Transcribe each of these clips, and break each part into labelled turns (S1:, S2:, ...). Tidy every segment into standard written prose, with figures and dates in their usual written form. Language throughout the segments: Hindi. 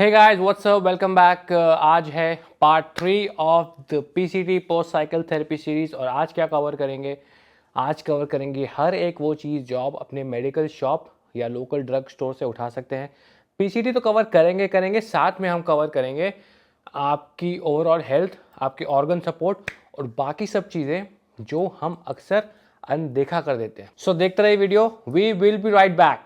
S1: हे guys what's up, welcome back. आज है part 3 of the PCT post cycle therapy series. और आज क्या कवर करेंगे? आज कवर करेंगे हर एक वो चीज़ जो आप अपने मेडिकल शॉप या लोकल ड्रग स्टोर से उठा सकते हैं। पीसीटी तो कवर करेंगे, साथ में हम कवर करेंगे आपकी ओवरऑल हेल्थ, आपकी ऑर्गन सपोर्ट और बाकी सब चीज़ें जो हम अक्सर अनदेखा कर देते हैं। सो देखते रहिए video, we will be right back.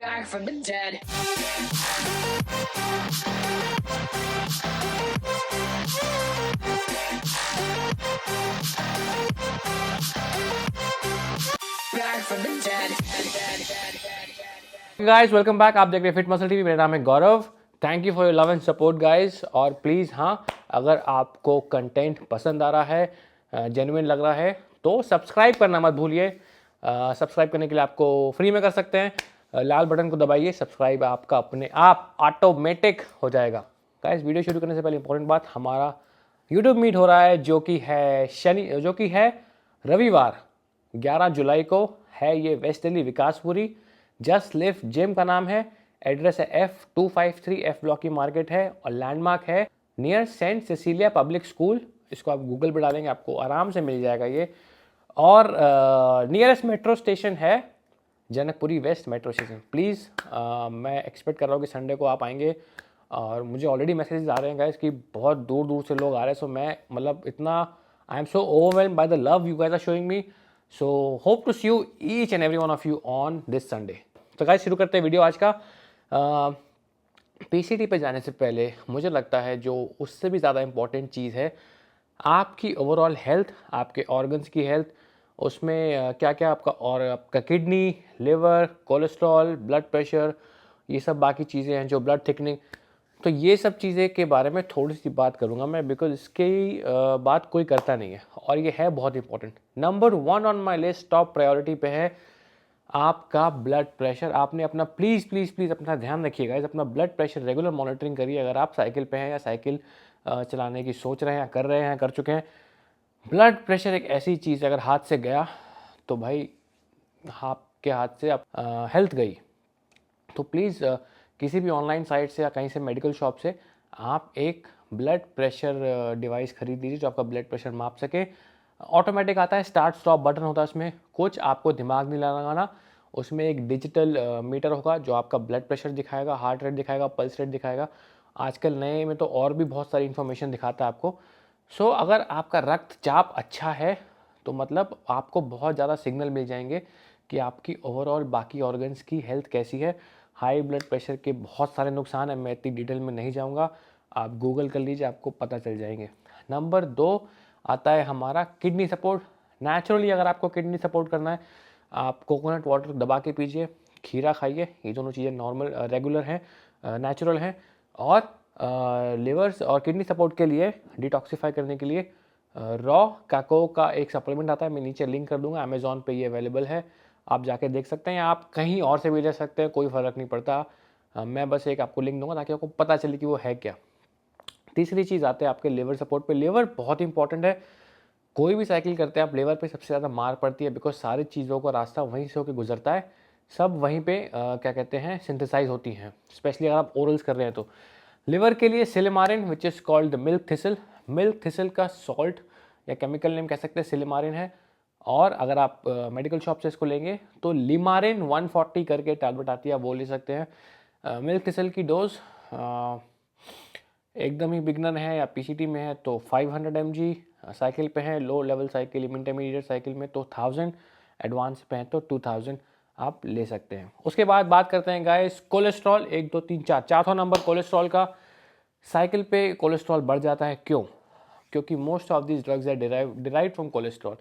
S1: Guys welcome back, आप देख रहे हैं फिट मसल टीवी। मेरा नाम है Gaurav. Thank you for your love and support guys. और प्लीज़ अगर आपको कंटेंट पसंद आ रहा है, जेन्युइन लग रहा है, तो सब्सक्राइब करना मत भूलिए। सब्सक्राइब करने के लिए आपको फ्री में कर सकते हैं, लाल बटन को दबाइए। सब्सक्राइब आपका अपने आप ऑटोमेटिक हो जाएगा। गाइस वीडियो शुरू करने से पहले इंपॉर्टेंट बात, हमारा यूट्यूब मीट हो रहा है जो कि है रविवार 11 जुलाई को है। ये West Delhi Vikaspuri Just Lift gym का नाम है। एड्रेस है F253 F ब्लॉक की मार्केट है और लैंडमार्क है near saint Cecilia public school. इसको आप गूगल पर डालेंगे, आपको आराम से मिल जाएगा ये। और नियरेस्ट मेट्रो स्टेशन है Janakpuri waste metro station. Please मैं एक्सपेक्ट कर रहा हूँ कि संडे को आप आएंगे। और मुझे ऑलरेडी मैसेजेस आ रहे हैं गाइस कि बहुत दूर दूर से लोग आ रहे हैं। सो मैं मतलब इतना I am so overwhelmed by the love you guys are showing me. So hope to see you each and every one of you on this Sunday. तो गाइस शुरू करते हैं वीडियो आज का। पीसीटी पे जाने से पहले मुझे लगता है जो उससे भी ज़्यादा इम्पॉर्टेंट चीज़ है आपकी ओवरऑल हेल्थ, आपके ऑर्गन्स की हेल्थ। उसमें क्या क्या आपका, और आपका kidney, liver, cholesterol, blood pressure, ये सब बाकी चीज़ें हैं, जो ब्लड थिकनिंग। तो ये सब चीज़ें के बारे में थोड़ी सी बात करूँगा मैं, बिकॉज इसकी बात कोई करता नहीं है और ये है बहुत important. Number 1 on my list, top priority पे है आपका ब्लड प्रेशर। आपने अपना प्लीज़ प्लीज़ प्लीज़ अपना ध्यान रखिएगा, अपना ब्लड प्रेशर रेगुलर मॉनिटरिंग करिए। अगर आप साइकिल पे हैं या साइकिल चलाने की सोच रहे हैं, कर रहे हैं, कर चुके हैं, ब्लड प्रेशर एक ऐसी चीज़ अगर हाथ से गया तो भाई आपके हाथ से हेल्थ गई। तो प्लीज़ किसी भी ऑनलाइन साइट से या कहीं से मेडिकल शॉप से आप एक ब्लड प्रेशर डिवाइस खरीद लीजिए जो आपका ब्लड प्रेशर माप सके। ऑटोमेटिक आता है, स्टार्ट स्टॉप बटन होता है उसमें, कुछ आपको दिमाग नहीं लगाना। उसमें एक डिजिटल मीटर होगा जो आपका ब्लड प्रेशर दिखाएगा, हार्ट रेट दिखाएगा, पल्स रेट दिखाएगा। आजकल नए में तो और भी बहुत सारी इन्फॉर्मेशन दिखाता है आपको। सो अगर आपका रक्तचाप अच्छा है तो मतलब आपको बहुत ज़्यादा सिग्नल मिल जाएंगे कि आपकी ओवरऑल बाकी ऑर्गन्स की हेल्थ कैसी है। हाई ब्लड प्रेशर के बहुत सारे नुकसान हैं, मैं इतनी डिटेल में नहीं जाऊंगा, आप गूगल कर लीजिए, आपको पता चल जाएंगे। नंबर 2 आता है हमारा किडनी सपोर्ट। नेचुरली अगर आपको किडनी सपोर्ट करना है, आप कोकोनट वाटर दबा के पीजिए, खीरा खाइए। ये दोनों चीज़ें नॉर्मल रेगुलर हैं, नेचुरल हैं। और लिवर्स और किडनी सपोर्ट के लिए, डिटॉक्सीफाई करने के लिए रॉ काको का एक सप्लीमेंट आता है, मैं नीचे लिंक कर दूंगा, अमेजोन पे ये अवेलेबल है, आप जाके देख सकते हैं। आप कहीं और से भी ले सकते हैं, कोई फ़र्क नहीं पड़ता। मैं बस एक आपको लिंक दूंगा ताकि आपको पता चले कि वो है क्या। तीसरी चीज़ आते हैं आपके लिवर सपोर्ट पे। लिवर बहुत इंपॉर्टेंट है। कोई भी साइकिल करते हैं आप, लेवर पे सबसे ज़्यादा मार पड़ती है, बिकॉज सारी चीज़ों का रास्ता वहीं से होकर गुजरता है, सब वहीं पे क्या कहते हैं सिंथेसाइज होती हैं, स्पेशली अगर आप ओरल्स कर रहे हैं तो। लिवर के लिए silymarin which is called the milk thistle. Milk thistle का सॉल्ट या केमिकल नेम कह सकते हैं सिलिमारिन है। और अगर आप मेडिकल शॉप से इसको लेंगे तो लिमारिन 140 करके टैबलेट आती है, वो ले सकते हैं। मिल्क थिसल की डोज एकदम ही बिगनर है या पीसीटी में है तो 500 mg, साइकिल पे है low level cycle, intermediate cycle में तो 1000, एडवांस पे है तो 2000 आप ले सकते हैं। उसके बाद बात करते हैं गाइस कोलेस्ट्रॉल, 1 2 3 4, चौथा नंबर कोलेस्ट्रॉल का। साइकिल पे कोलेस्ट्रॉल बढ़ जाता है, क्यों? क्योंकि most of this drugs are derive from cholesterol.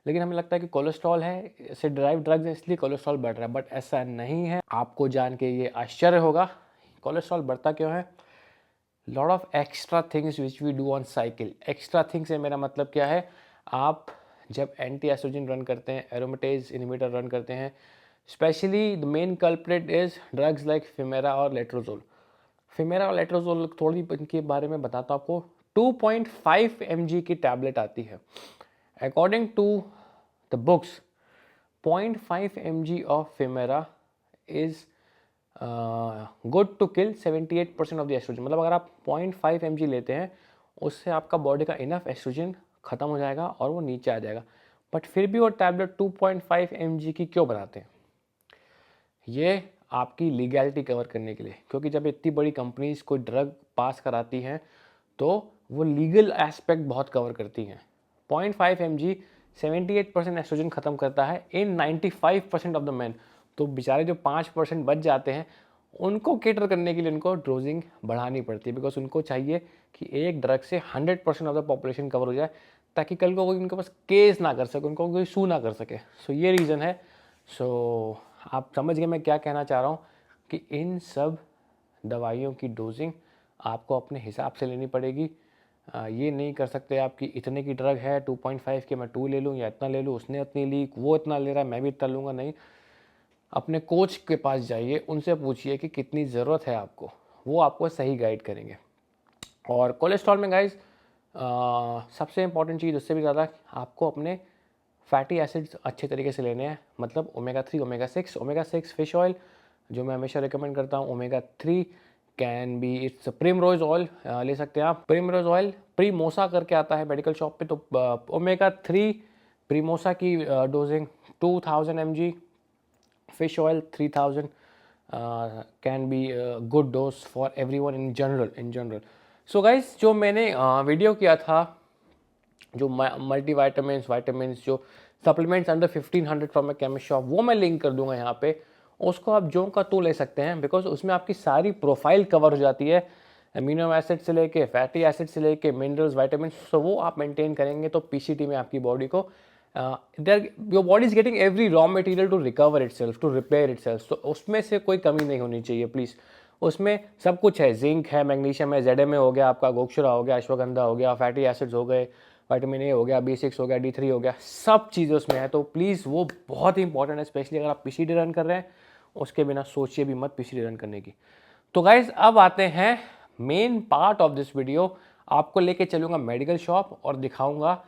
S1: लेकिन हमें लगता है कि कोलेस्ट्रॉल है, इससे डिराइव ड्रग्स है इसलिए कोलेस्ट्रॉल बढ़ रहा है, बट ऐसा नहीं है। आपको जान के ये आश्चर्य होगा कोलेस्ट्रॉल बढ़ता क्यों है। Lot of extra things which we do on cycle. Extra things से मेरा मतलब क्या है, आप जब एंटी एस्ट्रोजन रन करते हैं, एरोमेटेज इनहिबिटर रन करते हैं, specially the main culprit is drugs like Femara और लेट्रोजोल। फिमेरा और लेट्रोजोल थोड़ी इनके बारे में बताता हूँ आपको। 2.5 mg की टैबलेट आती है। According to the books 0.5 mg of Femara is good to kill 78% of the oestrogen. मतलब अगर आप 0.5 mg लेते हैं उससे आपका बॉडी का इनफ एस्ट्रोजन ख़त्म हो जाएगा और वो नीचे आ जाएगा। बट फिर भी वो टैबलेट 2.5 mg की क्यों बनाते हैं? ये आपकी लीगैलिटी कवर करने के लिए, क्योंकि जब इतनी बड़ी कंपनीज कोई ड्रग पास कराती हैं तो वो लीगल एस्पेक्ट बहुत कवर करती हैं। 0.5 mg 78% एस्ट्रोजन ख़त्म करता है इन 95% ऑफ द मैन। तो बेचारे जो 5% बच जाते हैं उनको केटर करने के लिए उनको डोजिंग बढ़ानी पड़ती है, बिकॉज उनको चाहिए कि एक ड्रग से 100% ऑफ द पॉपुलेशन कवर हो जाए, ताकि कल को कोई उनके पास केस ना कर सके, उनको कोई सू ना कर सके। सो ये रीज़न है। सो आप समझ गए मैं क्या कहना चाह रहा हूँ, कि इन सब दवाइयों की डोजिंग आपको अपने हिसाब से लेनी पड़ेगी। ये नहीं कर सकते आप कि इतने की ड्रग है 2.5 की, मैं 2 ले लूँ या इतना ले लूँ, उसने इतनी ली, वो इतना ले रहा है, मैं भी इतना लूँगा। नहीं, अपने कोच के पास जाइए, उनसे पूछिए कि कितनी ज़रूरत है आपको, वो आपको सही गाइड करेंगे। और कोलेस्ट्रॉल में गाइज सबसे इंपॉर्टेंट चीज़, उससे भी ज़्यादा आपको अपने फैटी एसिड्स अच्छे तरीके से लेने हैं। मतलब ओमेगा 3, ओमेगा 6 फिश ऑयल जो मैं हमेशा रिकमेंड करता हूँ। Omega 3 can be it's primrose oil, ले सकते हैं आप। प्रिमरोज ऑयल प्रीमोसा करके आता है मेडिकल शॉप पे। तो ओमेगा 3 प्रीमोसा की dosing 2000 mg, fish oil 3000 can be a good dose for everyone in general. So guys, जो मैंने वीडियो किया था, जो मल्टी वाइटामिन जो supplements under 1500 from A chemist shop, वो मैं लिंक कर दूंगा यहाँ पे। उसको आप जो का तो ले सकते हैं, बिकॉज उसमें आपकी सारी प्रोफाइल कवर हो जाती है, अमीनो एसिड से लेके फैटी एसिड से लेके मिनरल्स, वाइटामिन। सो वो आप मेंटेन करेंगे तो पीसीटी में आपकी बॉडी को your body is getting every raw material to recover itself, to repair itself. तो उसमें से कोई कमी नहीं होनी चाहिए प्लीज़। उसमें सब कुछ है, जिंक है, मैग्नीशियम है, ZMA हो गया, आपका गोक्षरा हो गया, अश्वगंधा हो गया, फैटी एसिड्स हो गए, विटामिन ए हो गया, B6 हो गया, D3 हो गया, सब चीज़ें उसमें है। तो प्लीज़ वो बहुत ही इंपॉर्टेंट है, स्पेशली अगर आप पीसीडी रन कर रहे हैं। उसके बिना सोचिए भी मत पीसीडी रन करने की। तो गाइज अब आते हैं main part of this video. आपको लेके चलूँगा मेडिकल शॉप और दिखाऊंगा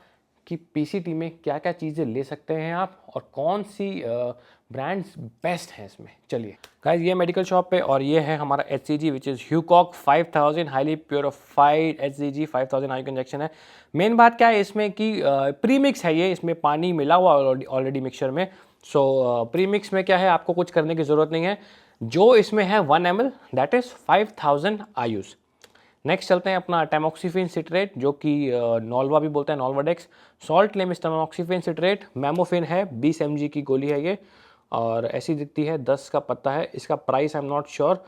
S1: कि पीसीटी में क्या क्या चीज़ें ले सकते हैं आप और कौन सी ब्रांड्स बेस्ट हैं इसमें। चलिए गाइज, ये मेडिकल शॉप पे, और ये है हमारा HCG which is Hucog 5000 highly purified HCG 5000 आयु इंजेक्शन है। मेन बात क्या है इसमें कि प्रीमिक्स है ये, इसमें पानी मिला हुआ ऑलरेडी मिक्सचर में। सो प्रीमिक्स में क्या है, आपको कुछ करने की ज़रूरत नहीं है। जो इसमें है 1 ml that is 5000 Ayush. Next चलते हैं अपना टैमोक्सिफिन सिट्रेट, जो कि नॉल्वा भी बोलते हैं, नॉल्वाडेक्स। सॉल्ट नेम इस टैमोक्सिफिन सिट्रेट। मैमोफिन है, 20 mg की गोली है ये, और ऐसी दिखती है, 10 का पत्ता है। इसका price I am not sure,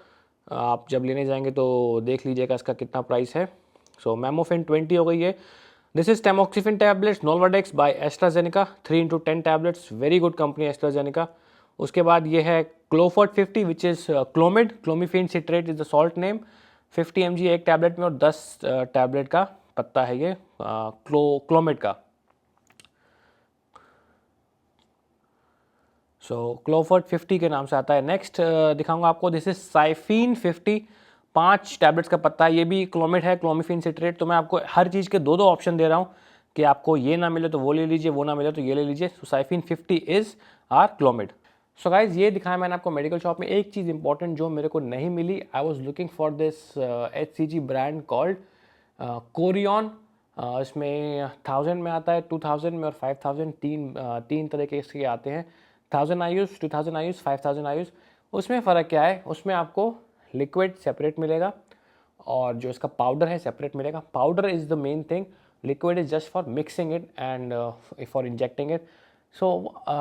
S1: आप जब लेने जाएंगे तो देख लीजिएगा इसका कितना प्राइस है। सो मैमोफिन 20 हो गई है। This is tamoxifen tablets Nolvadex by AstraZeneca, 3x10 tablets, very good company AstraZeneca. उसके बाद ये है Clofert 50 which is Clomid, clomiphene citrate is the salt name. 50 mg एक टैबलेट में, और 10 टैबलेट का पत्ता है ये क्लोमिड का। सो क्लोफर्ट 50 के नाम से आता है। नेक्स्ट दिखाऊंगा आपको, दिस इज साइफिन 50, 5 टैबलेट्स का पत्ता है, ये भी क्लोमिड है, क्लोमिफिन सिट्रेट। तो मैं आपको हर चीज़ के 2-2 ऑप्शन दे रहा हूँ कि आपको ये ना मिले तो वो ले लीजिए, वो ना मिले तो ये ले लीजिए। So Cyfen 50 is or Clomid. So guys, ये दिखाया मैंने आपको मेडिकल शॉप में। एक चीज़ इंपॉर्टेंट जो मेरे को नहीं मिली, I was looking for this HCG brand called Corion. इसमें 1000 में आता है, 2000 में और 5000, तीन तरह के इसके आते हैं। 1000 आयुस, 2000 आयुस, 5000 आयुस। उसमें फ़र्क क्या है, उसमें आपको लिक्विड सेपरेट मिलेगा और जो इसका पाउडर है सेपरेट मिलेगा। Powder is the main thing, liquid is just for mixing it and for injecting it. So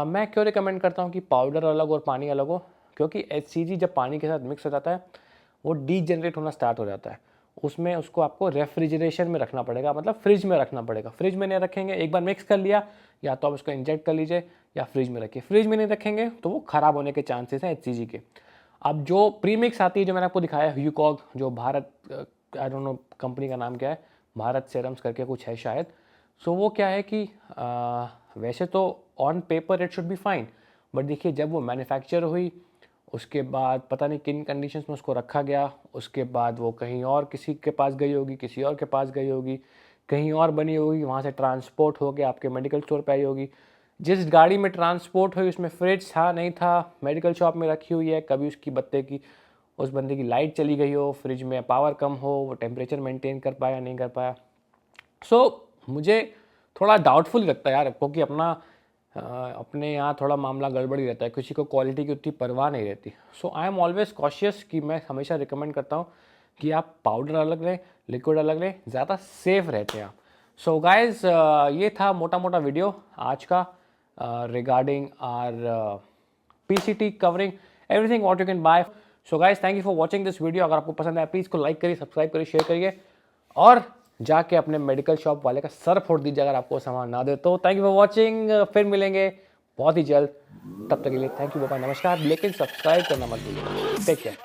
S1: मैं क्यों रिकमेंड करता हूँ कि पाउडर अलग और पानी अलग हो, क्योंकि HCG जब पानी के साथ मिक्स हो जाता है वो डीजेनरेट होना स्टार्ट हो जाता है। उसमें उसको आपको रेफ्रिजरेशन में रखना पड़ेगा, मतलब फ्रिज में रखना पड़ेगा। फ्रिज में नहीं रखेंगे, एक बार मिक्स कर लिया, या तो आप उसको इंजेक्ट कर लीजिए या फ्रिज में रखिए। फ्रिज में नहीं रखेंगे तो वो ख़राब होने के चांसेस हैं HCG के। अब जो प्रीमिक्स आती है, जो मैंने आपको दिखाया ह्यूकॉग, जो Bharat, I don't know company का नाम क्या है, भारत सेरम्स करके कुछ है शायद। सो वो क्या है कि वैसे तो on paper it should be fine, but देखिए जब वो मैन्युफैक्चर हुई उसके बाद पता नहीं किन कंडीशंस में उसको रखा गया, उसके बाद वो कहीं और किसी के पास गई होगी, किसी और के पास गई होगी, कहीं और बनी होगी, वहाँ से ट्रांसपोर्ट हो के आपके मेडिकल स्टोर पे आई होगी। जिस गाड़ी में ट्रांसपोर्ट हुई उसमें फ्रिज था नहीं था, मेडिकल शॉप में रखी हुई है, कभी उसकी बत्ते की उस बंदे की लाइट चली गई हो, फ्रिज में पावर कम हो, वो टेम्परेचर मेंटेन कर पाया नहीं कर पाया। सो मुझे थोड़ा डाउटफुल लगता है यार, क्योंकि अपने यहाँ थोड़ा मामला गड़बड़ ही रहता है, किसी को क्वालिटी की उतनी परवाह नहीं रहती। सो आई एम ऑलवेज कॉशियस कि मैं हमेशा रिकमेंड करता हूँ कि आप पाउडर अलग लें, लिक्विड अलग लें, ज़्यादा सेफ रहते हैं आप। सो गाइज ये था मोटा मोटा वीडियो आज का regarding our PCT covering everything what you can buy. So guys thank you for watching this video. अगर आपको पसंद है प्लीज़ को लाइक करिए, सब्सक्राइब करिए, शेयर करिए और जाके अपने मेडिकल शॉप वाले का सर फोड़ दीजिए अगर आपको सामान ना दे तो। थैंक यू फॉर वॉचिंग, फिर मिलेंगे बहुत ही जल्द, तब तक के लिए थैंक यू, बाय, नमस्कार। लेकिन सब्सक्राइब करना मत भूलिए। Take care.